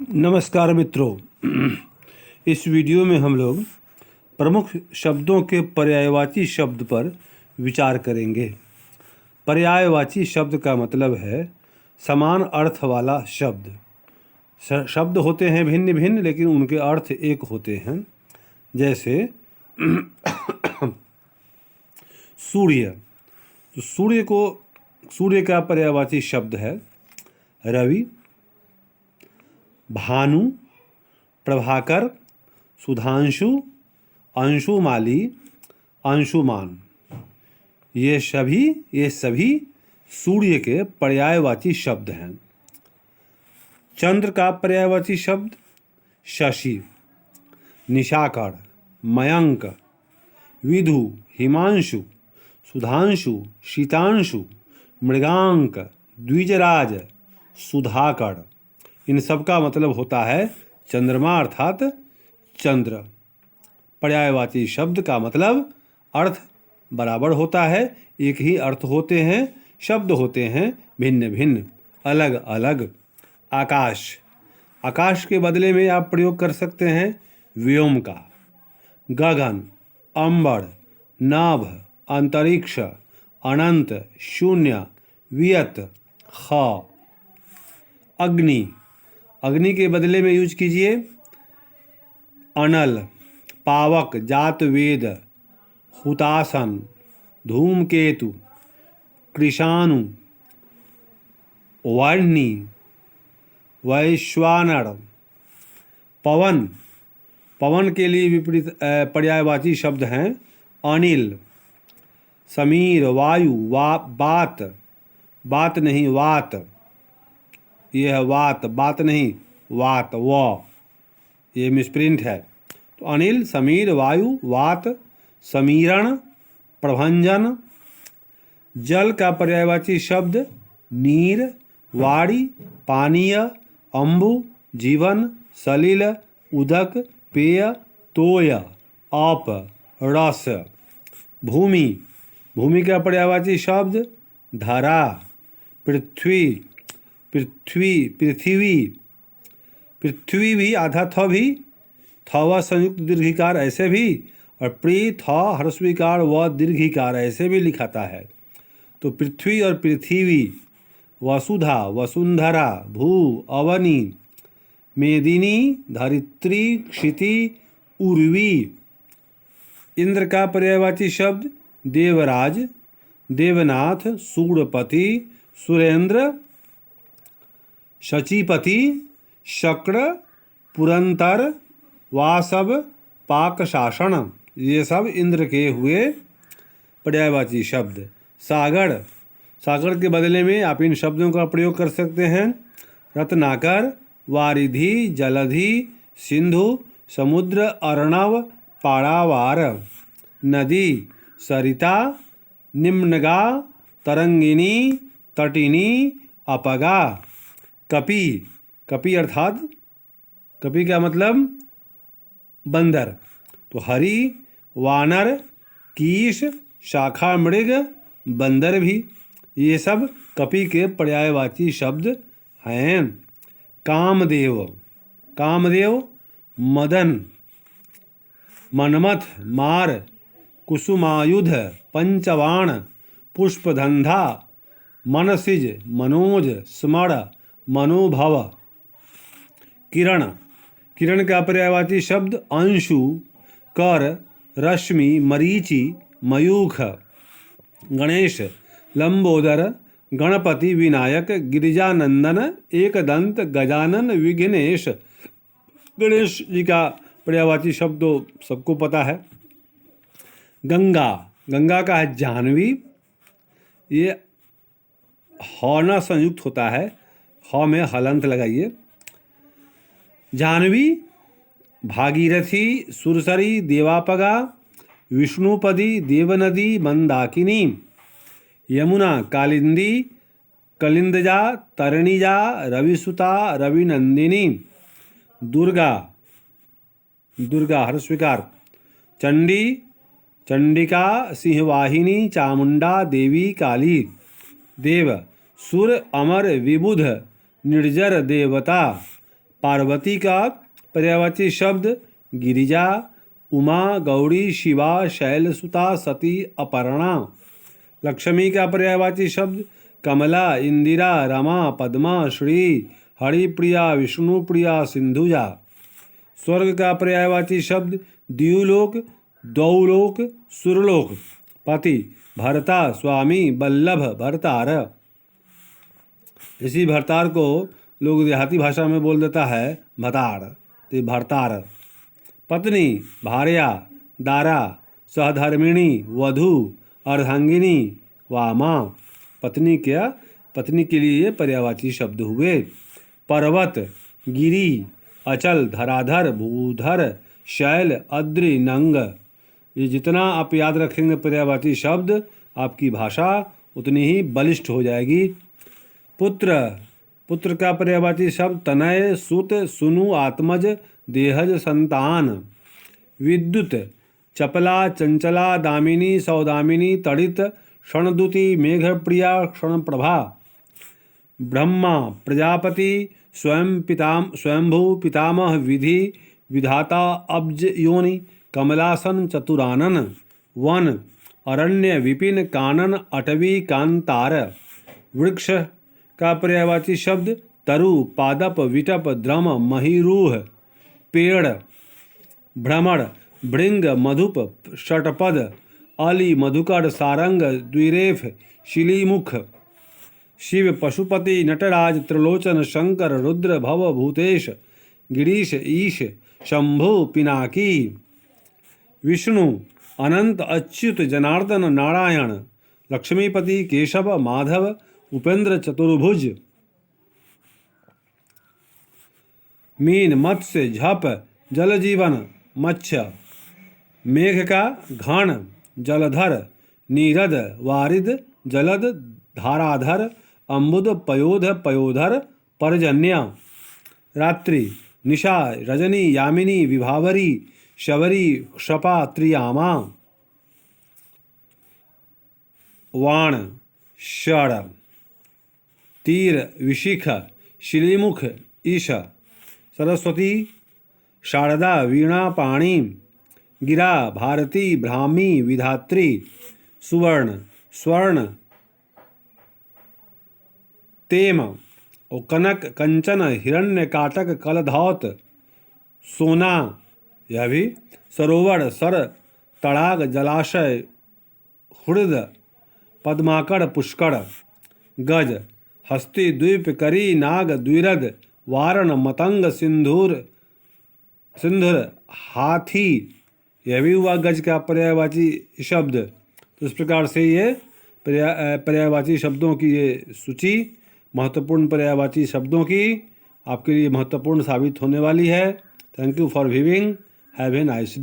नमस्कार मित्रों। इस वीडियो में हम लोग प्रमुख शब्दों के पर्यायवाची शब्द पर विचार करेंगे। पर्यायवाची शब्द का मतलब है समान अर्थ वाला शब्द। शब्द होते हैं भिन्न भिन्न लेकिन उनके अर्थ एक होते हैं। जैसे सूर्य, तो सूर्य का पर्यायवाची शब्द है रवि। भानु, प्रभाकर, सुधांशु, अंशुमाली, अंशुमान, ये सभी सूर्य के पर्यायवाची शब्द हैं। चंद्र का पर्यायवाची शब्द शशि, निशाकर, मयंक, विधु, हिमांशु, सुधांशु, शीतांशु, मृगांक, द्विजराज, सुधाकर। इन सब का मतलब होता है चंद्रमा अर्थात चंद्र। पर्यायवाची शब्द का मतलब अर्थ बराबर होता है, एक ही अर्थ होते हैं, शब्द होते हैं भिन्न भिन्न, अलग अलग। आकाश, आकाश के बदले में आप प्रयोग कर सकते हैं व्योम का। गगन, अंबर, नाभ, अंतरिक्ष, अनंत, शून्य, वियत, ख। अग्नि, अग्नि के बदले में यूज कीजिए अनल, पावक, जातवेद, हुतासन, धूमकेतु, कृशाणु, वाणी, वैश्वानर। पवन, पवन के लिए विपरीत पर्यायवाची शब्द हैं अनिल। समीर, वायु, बात, बात नहीं वात, यह है वात, बात नहीं वात, ये मिसप्रिंट है। तो अनिल, समीर, वायु, वात, समीरण, प्रभंजन। जल का पर्यायवाची शब्द नीर, वारी, पानीय, अम्बु, जीवन, सलिल, उदक, पेय, तोय, आप, रस। भूमि, भूमि का पर्यायवाची शब्द धरा, पृथ्वी, पृथ्वी भी आधा थ भी, थ व संयुक्त दीर्घिकार ऐसे भी, और प्री थ ह्रस्वीकार व दीर्घिकार ऐसे भी लिखाता है। तो पृथ्वी और पृथ्वी, वसुधा, वसुंधरा, भू, अवनी, मेदिनी, धरित्री, क्षिति, उर्वी। इंद्र का पर्यायवाची शब्द देवराज, देवनाथ, सूर्यपति, सुरेंद्र, शचीपति, शक्र, पुरंतर, वासव, पाकशासन। ये सब इंद्र के हुए पर्यायवाची शब्द। सागर, सागर के बदले में आप इन शब्दों का प्रयोग कर सकते हैं रत्नाकर, वारिधि, जलधि, सिंधु, समुद्र, अर्णव, पारावार। नदी, सरिता, निम्नगा, तरंगिनी, तटिनी, अपगा। कपि, कपि अर्थात कपि का मतलब बंदर। तो हरि, वानर, कीश, शाखा मृग, बंदर भी, ये सब कपि के पर्यायवाची शब्द हैं। कामदेव, कामदेव, मदन, मनमथ, मार, कुसुमायुध, पंचवाण, पुष्पधंधा, मनसिज, मनोज, स्मर, मनोभव। किरण, किरण का पर्यायवाची शब्द अंशु, कर, रश्मि, मरीचि, मयूख। गणेश, लंबोदर, गणपति, विनायक, गिरिजानंदन, एकदंत, गजानन, विघ्नेश। गणेश जी का पर्यायवाची शब्द सबको पता है। गंगा, गंगा का है जाह्नवी, ये ह न संयुक्त होता है, ह में हलंत लगाइए। जाह्नवी, भागीरथी, सुरसरी, देवापगा, विष्णुपदी, देवनदी, मंदाकिनी। यमुना, कालिंदी, कलिंदजा, तरणिजा, रविसुता, रविनंदिनी। दुर्गा, दुर्गा हर्षविकार। चंडी, चंडिका, सिंहवाहिनी, चामुंडा, देवी, काली। देव, सुर, अमर, विबुध, निर्जर देवता। पार्वती का पर्यायवाची शब्द गिरिजा, उमा, गौरी, शिवा, शैलसुता, सती, अपर्णा। लक्ष्मी का पर्यायवाची शब्द कमला, इंदिरा, रमा, पद्मा, श्री, हरिप्रिया, विष्णुप्रिया, सिंधुजा। स्वर्ग का पर्यायवाची शब्द द्युलोक, द्वौलोक, सुरलोक। पति भर्ता, स्वामी, बल्लभ, भर्तार। इसी भर्तार को लोग देहाती भाषा में बोल देता है भतार, तो भर्तार। पत्नी भार्या, दारा, सहधर्मिणी, वधू, अर्धांगिनी, वामा। पत्नी के लिए ये पर्यायवाची शब्द हुए। पर्वत, गिरी, अचल, धराधर, भूधर, शैल, अद्रि, नंग। ये जितना आप याद रखेंगे पर्यायवाची शब्द, आपकी भाषा उतनी ही बलिष्ठ हो जाएगी। पुत्र का पर्यायवाची शब्द तनय, सुत, सुनु, आत्मज, देहज, संतान। विद्युत चपला, चंचला, दामिनी, सौदामिनी, तड़ित, क्षणदुति, मेघप्रिया, क्षणप्रभा। ब्रह्मा प्रजापति, स्वयंभू, पितामह, विधि, विधाता, अब्ज, योनि, कमलासन, चतुरानन। वन अरण्य, विपिन, कानन, अटवी, कांतार। वृक्ष का पर्यायवाची शब्द तरु, पादप, विटप, द्रम, महिरूह, पेड़। भ्रमर, भृंग, मधुप, षटपद, अली, मधुकर, सारंग, द्विरेफ, शिलीमुख। शिव पशुपति, नटराज, त्रिलोचन, शंकर, रुद्र, भव, भूतेश, गिरीश, ईश, शंभु, पिनाकी। विष्णु अनंत, अच्युत, जनार्दन, नारायण। लक्ष्मीपति, केशव, माधव, उपेंद्र, चतुर्भुज। मीन, मत्स्य, झप, जलजीवन, मत्स्य। मेघ का घन, जलधर, नीरद, वारिद, जलद, धाराधर, अम्बुद, पयोध, पयोधर, पर्जन्य। रात्रि निशा, रजनी, यामिनी, विभावरी, शबरी, क्षपा, त्रियामा। वाण षड। तीर विशिख, शिलीमुख, ईश। सरस्वती शारदा, वीणा, पाणी। गिरा भारती, ब्राह्मी, विधात्री। सुवर्ण स्वर्ण, तेम। और कनक, कंचन, हिरण्य, काटक, कलधौत, सोना। यह भी सरोवर, सर, तड़ाग, जलाशय, हृद, पद्माकर, पुष्कर। गज हस्ती, द्वीप, करी, नाग, द्विरद, वारण, मतंग, सिंधुर, हाथी। यह भी हुआ गज का पर्यायवाची शब्द। तो इस प्रकार से ये पर्यायवाची शब्दों की ये सूची, महत्वपूर्ण पर्यायवाची शब्दों की, आपके लिए महत्वपूर्ण साबित होने वाली है। Thank you for viewing. Have a nice day.